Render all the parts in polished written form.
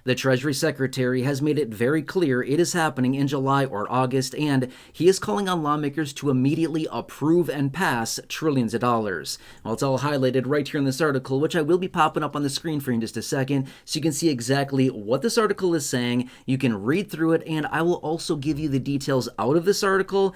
The Treasury Secretary has made it very clear it is happening in July or August, and he is calling on lawmakers to immediately approve and pass trillions of dollars. Well, it's all highlighted right here in this article, which I will be popping up on the screen for you in just a second, so you can see exactly what this article is saying. You can read through it, and I will also give you the details out of this article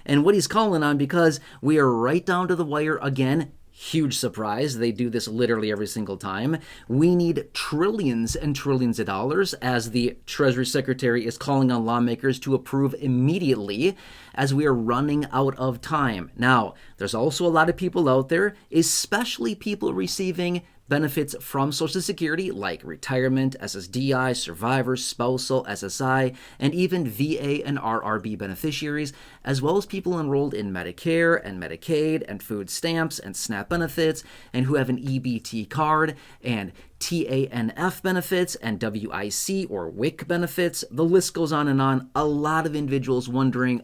and what he's calling on, because we are right down to the wire again. Huge surprise. They do this literally every single time. We need trillions and trillions of dollars, as the Treasury Secretary is calling on lawmakers to approve immediately, as we are running out of time. Now, there's also a lot of people out there, especially people receiving benefits from Social Security like retirement, SSDI, survivors, spousal, SSI, and even VA and RRB beneficiaries, as well as people enrolled in Medicare and Medicaid and food stamps and SNAP benefits, and who have an EBT card and TANF benefits and WIC or WIC benefits. The list goes on and on. A lot of individuals wondering,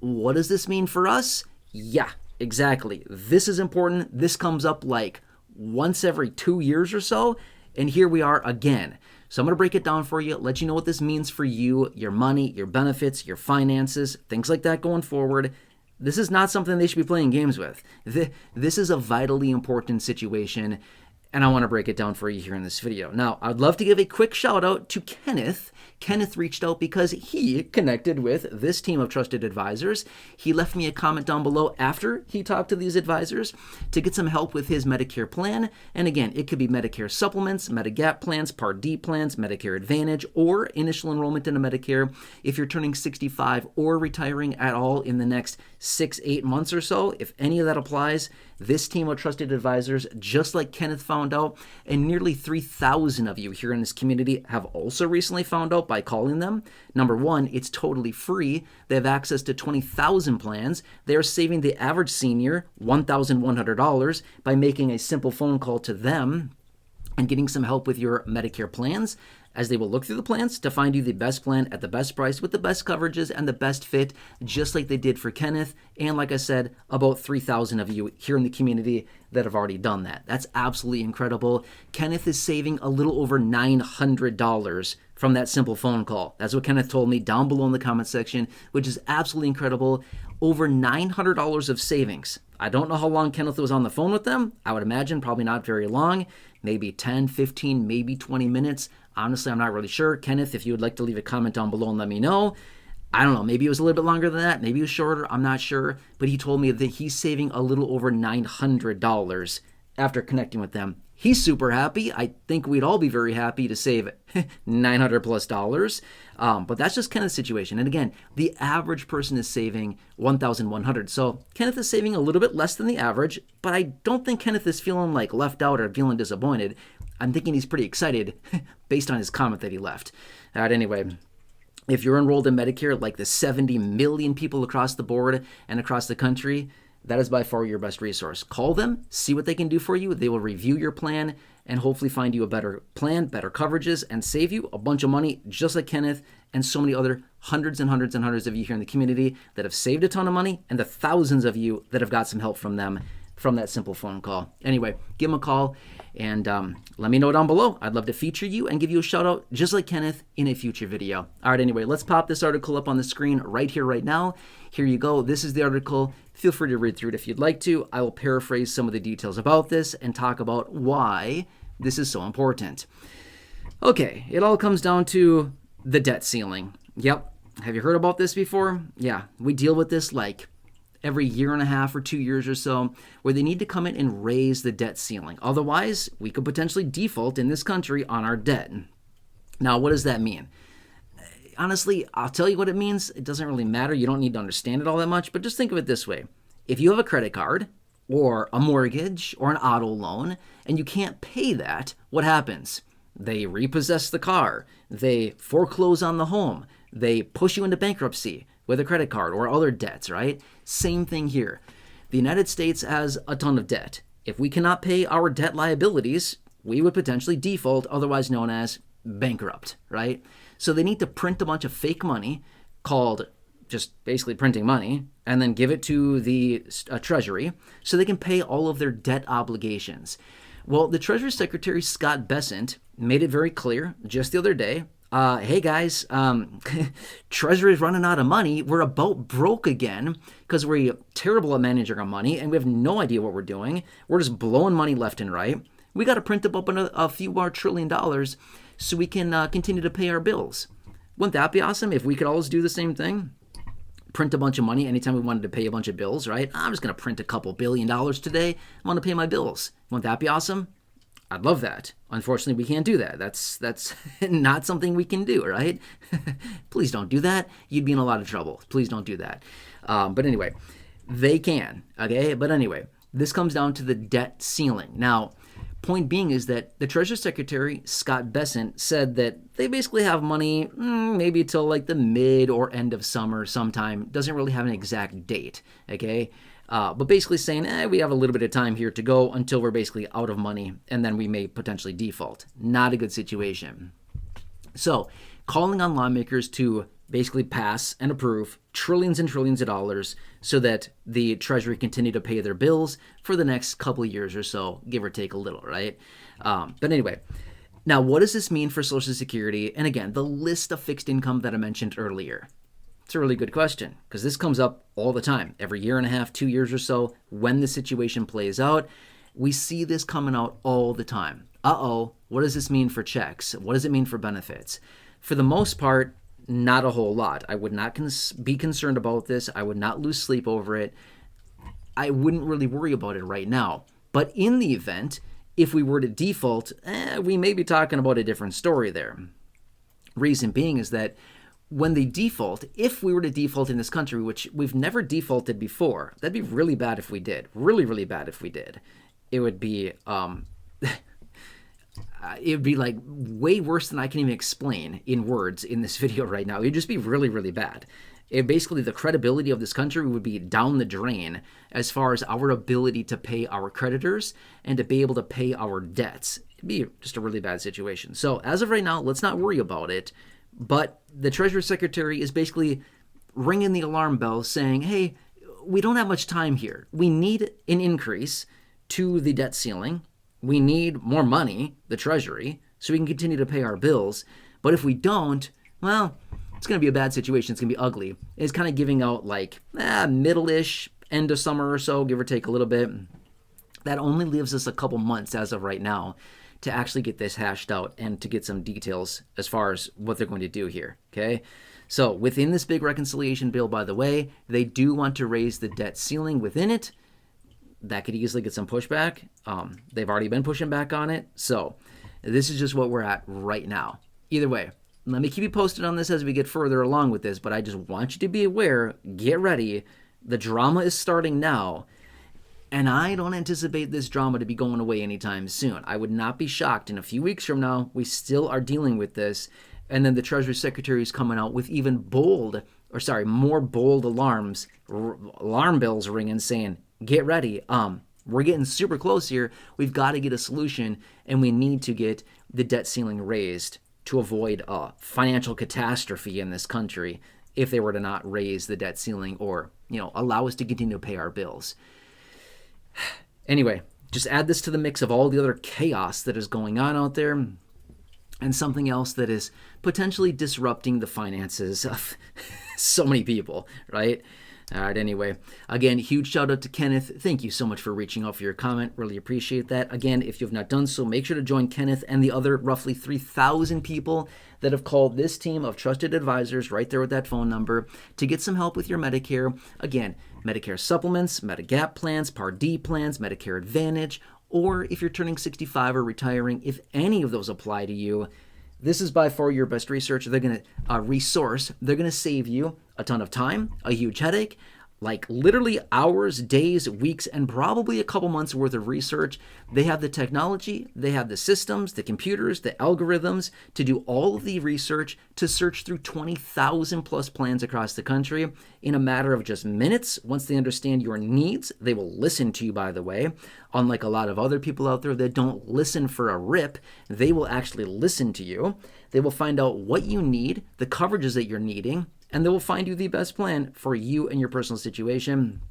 what does this mean for us? Yeah, exactly. This is important. This comes up like once every 2 years or so, and here we are again. So I'm going to break it down for you, let you know what this means for you, your money, your benefits, your finances, things like that going forward. This is not something they should be playing games with. This is a vitally important situation, and I want to break it down for you here in this video. Now, I'd love to give a quick shout out to Kenneth. Kenneth reached out because he connected with this team of trusted advisors. He left me a comment down below after he talked to these advisors to get some help with his Medicare plan. And again, it could be Medicare supplements, Medigap plans, Part D plans, Medicare Advantage, or initial enrollment into Medicare if you're turning 65 or retiring at all in the next 6-8 months or so. If any of that applies, this team of trusted advisors, just like Kenneth found out, and nearly 3,000 of you here in this community have also recently found out by calling them. Number one, it's totally free. They have access to 20,000 plans. They are saving the average senior $1,100 by making a simple phone call to them and getting some help with your Medicare plans, as they will look through the plans to find you the best plan at the best price with the best coverages and the best fit, just like they did for Kenneth. And like I said, about 3,000 of you here in the community that have already done that. That's absolutely incredible. Kenneth is saving a little over $900 from that simple phone call. That's what Kenneth told me down below in the comment section, which is absolutely incredible. Over $900 of savings. I don't know how long Kenneth was on the phone with them. I would imagine probably not very long, maybe 10, 15, maybe 20 minutes. Honestly, I'm not really sure. Kenneth, if you would like to leave a comment down below and let me know. I don't know, maybe it was a little bit longer than that, maybe it was shorter, I'm not sure. But he told me that he's saving a little over $900 after connecting with them. He's super happy. I think we'd all be very happy to save $900 plus dollars. But that's just Kenneth's situation. And again, the average person is saving $1,100. So Kenneth is saving a little bit less than the average, but I don't think Kenneth is feeling like left out or feeling disappointed. I'm thinking he's pretty excited based on his comment that he left. All right, anyway, if you're enrolled in Medicare, like the 70 million people across the board and across the country, that is by far your best resource. Call them, see what they can do for you. They will review your plan and hopefully find you a better plan, better coverages, and save you a bunch of money, just like Kenneth and so many other hundreds and hundreds and hundreds of you here in the community that have saved a ton of money, and the thousands of you that have got some help from them from that simple phone call. Anyway, give them a call and let me know down below. I'd love to feature you and give you a shout out just like Kenneth in a future video. All right, anyway, let's pop this article up on the screen right here, right now. Here you go. This is the article. Feel free to read through it if you'd like to. I will paraphrase some of the details about this and talk about why this is so important. Okay, it all comes down to the debt ceiling. Yep. Have you heard about this before? Yeah, we deal with this like every year and a half or 2 years or so, where they need to come in and raise the debt ceiling. Otherwise, we could potentially default in this country on our debt. Now, what does that mean? Honestly, I'll tell you what it means. It doesn't really matter. You don't need to understand it all that much, but just think of it this way. If you have a credit card or a mortgage or an auto loan and you can't pay that, what happens? They repossess the car. They foreclose on the home. They push you into bankruptcy with a credit card or other debts, right? Same thing here. The United States has a ton of debt. If we cannot pay our debt liabilities, we would potentially default, otherwise known as bankrupt, right? So they need to print a bunch of fake money called just basically printing money and then give it to the Treasury so they can pay all of their debt obligations. Well, the Treasury Secretary, Scott Bessent, made it very clear just the other day. Hey guys, Treasury is running out of money. We're about broke again because we're terrible at managing our money and we have no idea what we're doing. We're just blowing money left and right. We got to print up a few more $1 trillion so we can continue to pay our bills. Wouldn't that be awesome if we could always do the same thing? Print a bunch of money anytime we wanted to pay a bunch of bills, right? I'm just going to print a couple $1 billion today. I want to pay my bills. Wouldn't that be awesome? I'd love that. Unfortunately, we can't do that. That's not something we can do, right? Please don't do that. You'd be in a lot of trouble. Please don't do that. But anyway, they can, okay? But anyway, this comes down to the debt ceiling. Now, point being is that the Treasury Secretary, Scott Bessent, said that they basically have money maybe till like the mid or end of summer sometime. Doesn't really have an exact date, okay? But basically saying, we have a little bit of time here to go until we're basically out of money, and then we may potentially default. Not a good situation. So, calling on lawmakers to basically pass and approve trillions and trillions of dollars so that the Treasury continue to pay their bills for the next couple of years or so, give or take a little, right? But anyway, now what does this mean for Social Security? And again, the list of fixed income that I mentioned earlier. It's a really good question because this comes up all the time, every year and a half, 2 years or so, when the situation plays out. We see this coming out all the time. What does this mean for checks? What does it mean for benefits? For the most part, not a whole lot. I would not be concerned about this. I would not lose sleep over it. I wouldn't really worry about it right now. But in the event, if we were to default, we may be talking about a different story there. Reason being is that when they default, if we were to default in this country, which we've never defaulted before, that'd be really bad if we did. Really, really bad if we did. It would be, like way worse than I can even explain in words in this video right now. It would just be really, really bad. Basically, the credibility of this country would be down the drain as far as our ability to pay our creditors and to be able to pay our debts. It'd be just a really bad situation. So as of right now, let's not worry about it. But the Treasury Secretary is basically ringing the alarm bell saying, hey, we don't have much time here. We need an increase to the debt ceiling. We need more money, the Treasury, so we can continue to pay our bills. But if we don't, well, it's going to be a bad situation. It's going to be ugly. It's kind of giving out like middle-ish, end of summer or so, give or take a little bit. That only leaves us a couple months as of right now to actually get this hashed out and to get some details as far as what they're going to do here, okay? So within this big reconciliation bill, by the way, they do want to raise the debt ceiling within it. That could easily get some pushback. They've already been pushing back on it. So this is just what we're at right now. Either way, let me keep you posted on this as we get further along with this, but I just want you to be aware, get ready. The drama is starting now. And I don't anticipate this drama to be going away anytime soon. I would not be shocked in a few weeks from now, we still are dealing with this. And then the Treasury Secretary is coming out with even more bold alarm bells ringing saying, get ready. We're getting super close here. We've got to get a solution and we need to get the debt ceiling raised to avoid a financial catastrophe in this country if they were to not raise the debt ceiling or, allow us to continue to pay our bills. Anyway, just add this to the mix of all the other chaos that is going on out there and something else that is potentially disrupting the finances of so many people, right? All right, anyway, again, huge shout out to Kenneth. Thank you so much for reaching out for your comment. Really appreciate that. Again, if you have not done so, make sure to join Kenneth and the other roughly 3,000 people that have called this team of trusted advisors right there with that phone number to get some help with your Medicare. Again, Medicare supplements, Medigap plans, Part D plans, Medicare Advantage, or if you're turning 65 or retiring, if any of those apply to you, this is by far your best research. They're going to They're going to save you a ton of time, a huge headache, like literally hours, days, weeks, and probably a couple months worth of research. They have the technology, they have the systems, the computers, the algorithms to do all of the research, to search through 20,000 plus plans across the country in a matter of just minutes. Once they understand your needs, they will listen to you, by the way. Unlike a lot of other people out there that don't listen for a rip, they will actually listen to you. They will find out what you need, the coverages that you're needing, and they will find you the best plan for you and your personal situation.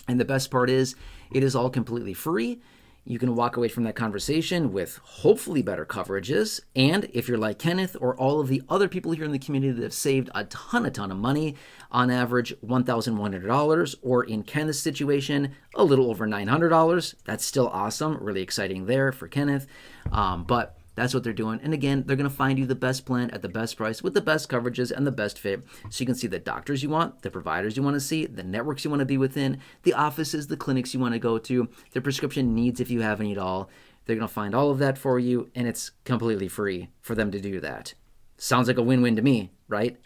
And the best part is, it is all completely free. You can walk away from that conversation with hopefully better coverages. And if you're like Kenneth or all of the other people here in the community that have saved a ton of money, on average $1,100, or in Kenneth's situation, a little over $900, that's still awesome. Really exciting there for Kenneth. But that's what they're doing. And again, they're going to find you the best plan at the best price with the best coverages and the best fit. So you can see the doctors you want, the providers you want to see, the networks you want to be within, the offices, the clinics you want to go to, the prescription needs if you have any at all. They're going to find all of that for you, and it's completely free for them to do that. Sounds like a win-win to me, right?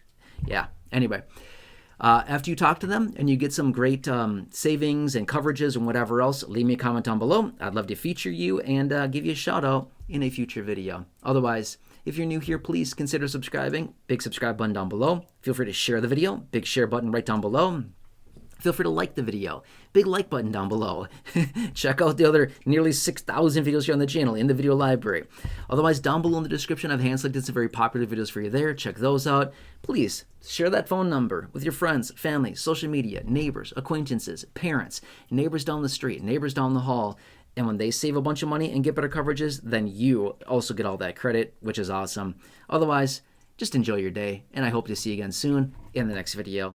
Yeah. Anyway. After you talk to them and you get some great savings and coverages and whatever else, leave me a comment down below. I'd love to feature you and give you a shout out in a future video. Otherwise, if you're new here, please consider subscribing. Big subscribe button down below. Feel free to share the video. Big share button right down below. Feel free to like the video. Big like button down below. Check out the other nearly 6,000 videos here on the channel in the video library. Otherwise, down below in the description, I've hand-selected some very popular videos for you there. Check those out. Please share that phone number with your friends, family, social media, neighbors, acquaintances, parents, neighbors down the street, neighbors down the hall. And when they save a bunch of money and get better coverages, then you also get all that credit, which is awesome. Otherwise, just enjoy your day, and I hope to see you again soon in the next video.